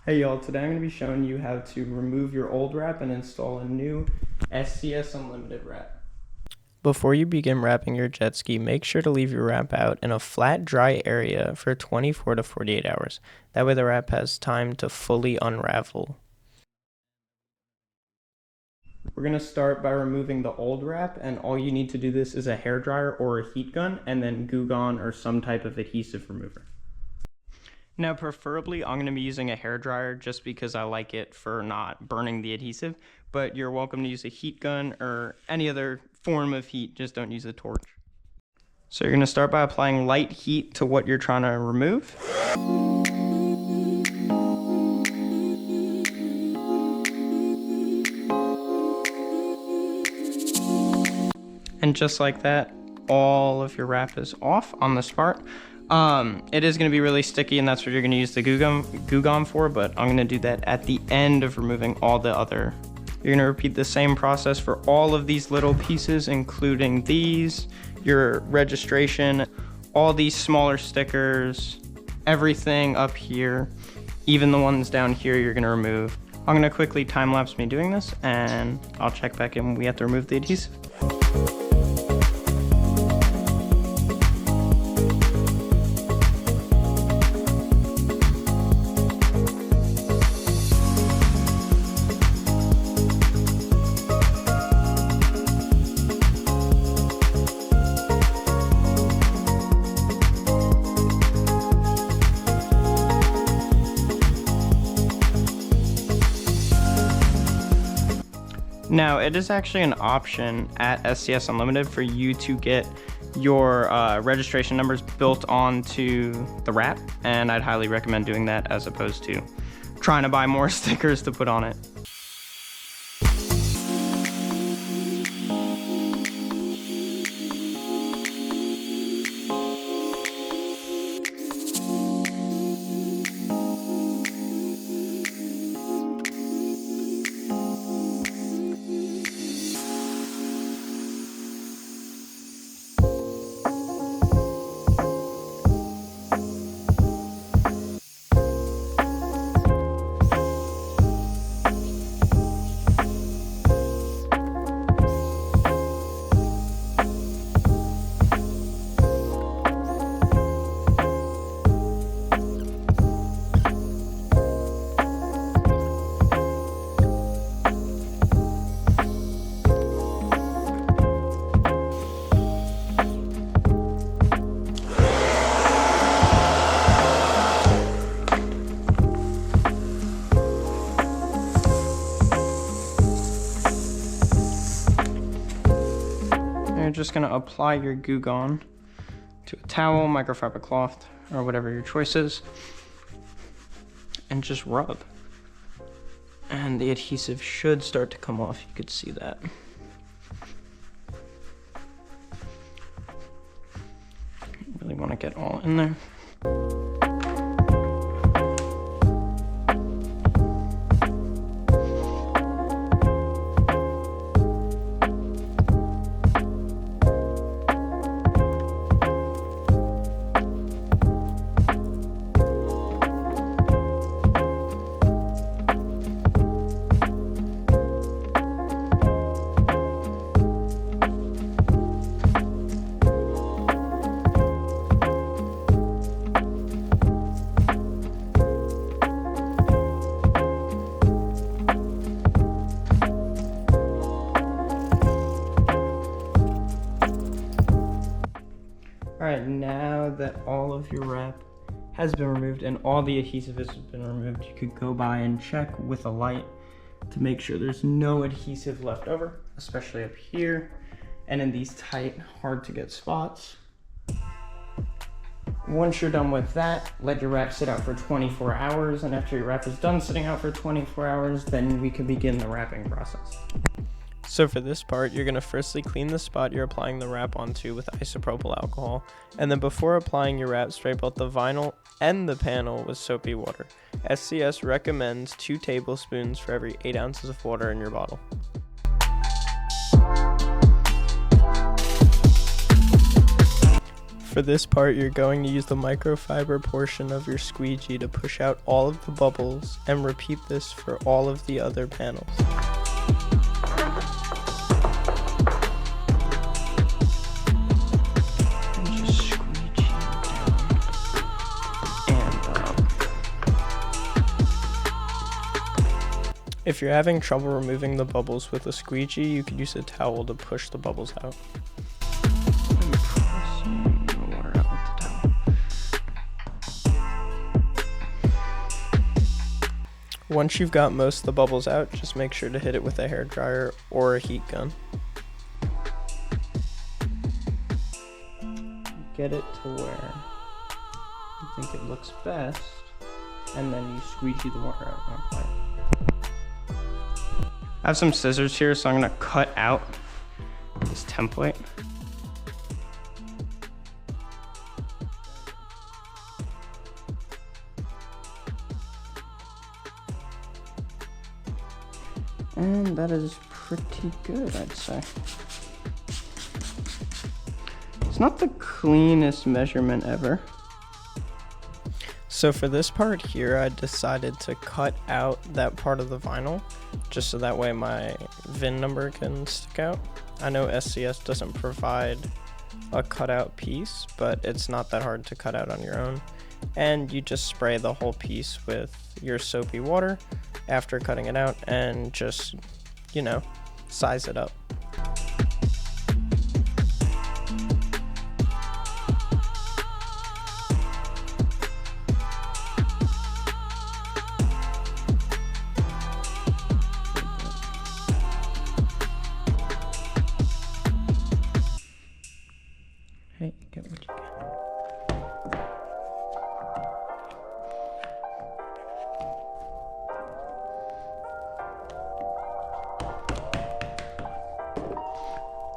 Hey y'all, today I'm going to be showing you how to remove your old wrap and install a new ScsUnlimited wrap. Before you begin wrapping your jet ski, make sure to leave your wrap out in a flat, dry area for 24 to 48 hours. That way the wrap has time to fully unravel. We're going to start by removing the old wrap, and all you need to do this is a hairdryer or a heat gun, and then Goo Gone or some type of adhesive remover. Now, preferably, I'm going to be using a hairdryer just because I like it for not burning the adhesive, but you're welcome to use a heat gun or any other form of heat, just don't use a torch. So you're going to start by applying light heat to what you're trying to remove. And just like that, all of your wrap is off on this part. It is going to be really sticky, and that's what you're going to use the Goo Gone for, but I'm going to do that at the end of removing all the other. You're going to repeat the same process for all of these little pieces, including these, your registration, all these smaller stickers, everything up here, even the ones down here you're going to remove. I'm going to quickly time-lapse me doing this, and I'll check back in when we have to remove the adhesive. Now, it is actually an option at ScsUnlimited for you to get your registration numbers built onto the wrap, and I'd highly recommend doing that as opposed to trying to buy more stickers to put on it. You're just going to apply your Goo Gone to a towel, microfiber cloth, or whatever your choice is, and just rub. And the adhesive should start to come off. You could see that. You really want to get all in there. Alright, now that all of your wrap has been removed and all the adhesive has been removed, you could go by and check with a light to make sure there's no adhesive left over, especially up here and in these tight, hard to get spots. Once you're done with that, let your wrap sit out for 24 hours, and after your wrap is done sitting out for 24 hours, then we can begin the wrapping process. So for this part, you're going to firstly clean the spot you're applying the wrap onto with isopropyl alcohol, and then before applying your wrap, spray both the vinyl and the panel with soapy water. SCS recommends 2 tablespoons for every 8 ounces of water in your bottle. For this part, you're going to use the microfiber portion of your squeegee to push out all of the bubbles, and repeat this for all of the other panels. If you're having trouble removing the bubbles with a squeegee, you could use a towel to push the bubbles out. Once you've got most of the bubbles out, just make sure to hit it with a hairdryer or a heat gun. Get it to where you think it looks best, and then you squeegee the water out. Okay. I have some scissors here, so I'm gonna cut out this template. And that is pretty good, I'd say. It's not the cleanest measurement ever. So for this part here, I decided to cut out that part of the vinyl, just so that way my VIN number can stick out. I know SCS doesn't provide a cutout piece, but it's not that hard to cut out on your own. And you just spray the whole piece with your soapy water after cutting it out, and just, you know, size it up. Hey, get what you get.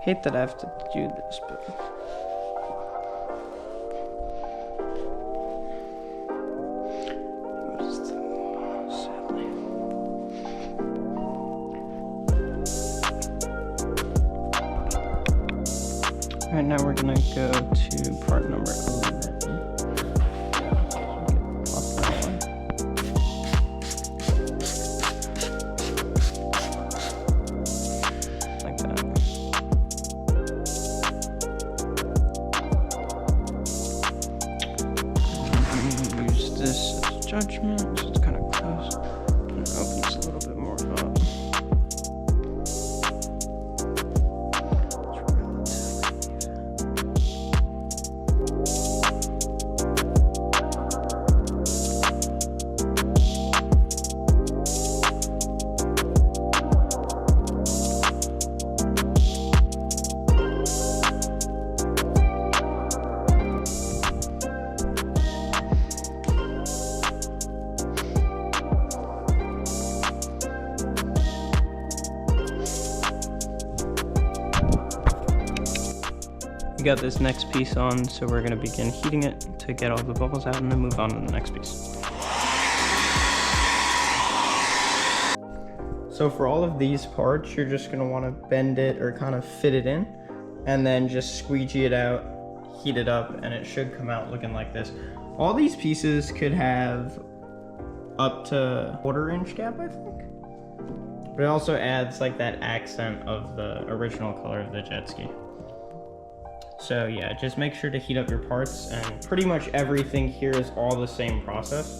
Hate that I have to do this, but what is the sadly? All right, now we're gonna go to part number 11. This is judgment, so it's kind of close, and it opens a little bit more up. We got this next piece on, so we're gonna begin heating it to get all the bubbles out and then move on to the next piece. So for all of these parts, you're just gonna wanna bend it or kind of fit it in, and then just squeegee it out, heat it up, and it should come out looking like this. All these pieces could have up to 1/4 inch gap, I think. But it also adds like that accent of the original color of the Jetski. So yeah, just make sure to heat up your parts, and pretty much everything here is all the same process.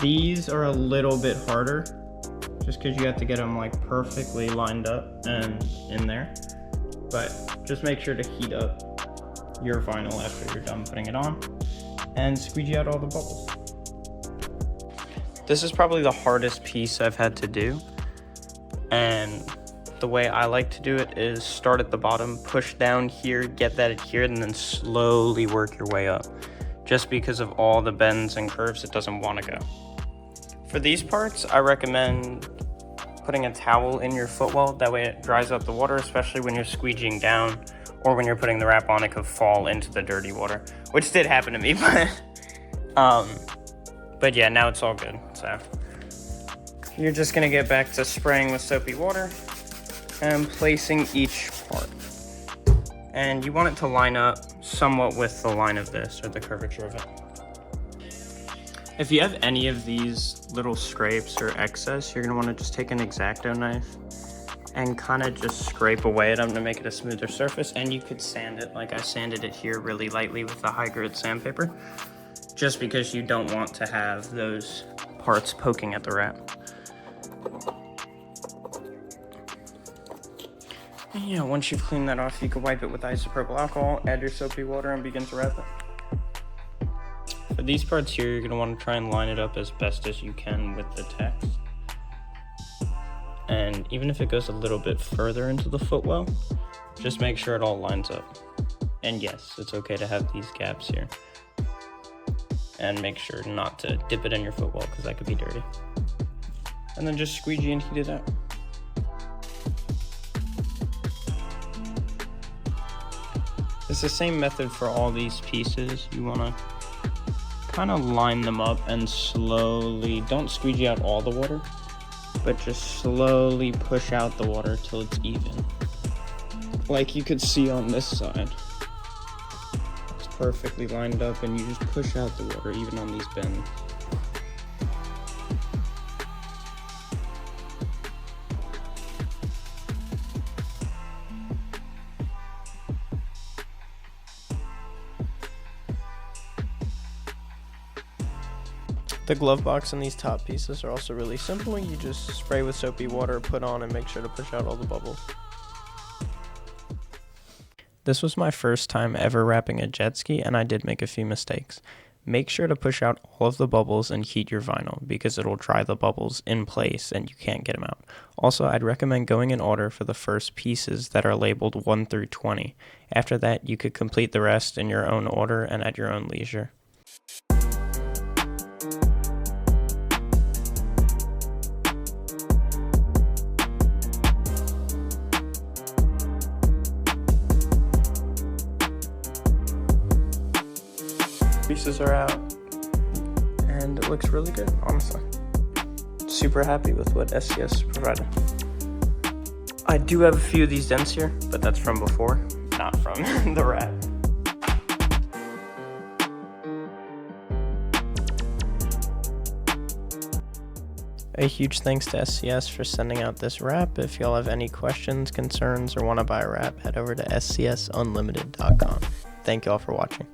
These are a little bit harder, just because you have to get them like perfectly lined up and in there. But just make sure to heat up your vinyl after you're done putting it on, and squeegee out all the bubbles. This is probably the hardest piece I've had to do, and the way I like to do it is start at the bottom, push down here, get that adhered, and then slowly work your way up. Just because of all the bends and curves, it doesn't want to go. For these parts, I recommend putting a towel in your footwell. That way it dries out the water, especially when you're squeegeeing down, or when you're putting the wrap on, it could fall into the dirty water, which did happen to me, but yeah, now it's all good. So you're just gonna get back to spraying with soapy water and placing each part. And you want it to line up somewhat with the line of this, or the curvature of it. If you have any of these little scrapes or excess, you're gonna wanna just take an X-Acto knife and kind of just scrape away at them to make it a smoother surface. And you could sand it, like I sanded it here really lightly with the high grit sandpaper, just because you don't want to have those parts poking at the wrap. And yeah, once you've cleaned that off, you can wipe it with isopropyl alcohol, add your soapy water, and begin to wrap it. For these parts here, you're gonna wanna try and line it up as best as you can with the text. And even if it goes a little bit further into the footwell, just make sure it all lines up. And yes, it's okay to have these gaps here. And make sure not to dip it in your footwell, because that could be dirty. And then just squeegee and heat it out. It's the same method for all these pieces. You wanna kind of line them up and slowly, don't squeegee out all the water, but just slowly push out the water till it's even. Like you could see on this side. It's perfectly lined up and you just push out the water even on these bends. The glove box and these top pieces are also really simple. You just spray with soapy water, put on, and make sure to push out all the bubbles. This was my first time ever wrapping a jet ski, and I did make a few mistakes. Make sure to push out all of the bubbles and heat your vinyl, because it'll dry the bubbles in place and you can't get them out. Also, I'd recommend going in order for the first pieces that are labeled 1 through 20. After that, you could complete the rest in your own order and at your own leisure. Pieces are out and it looks really good, honestly. Super happy with what SCS provided. I do have a few of these dents here, but that's from before, not from the wrap. A huge thanks to SCS for sending out this wrap. If y'all have any questions, concerns, or want to buy a wrap, head over to ScsUnlimited.com. Thank y'all for watching.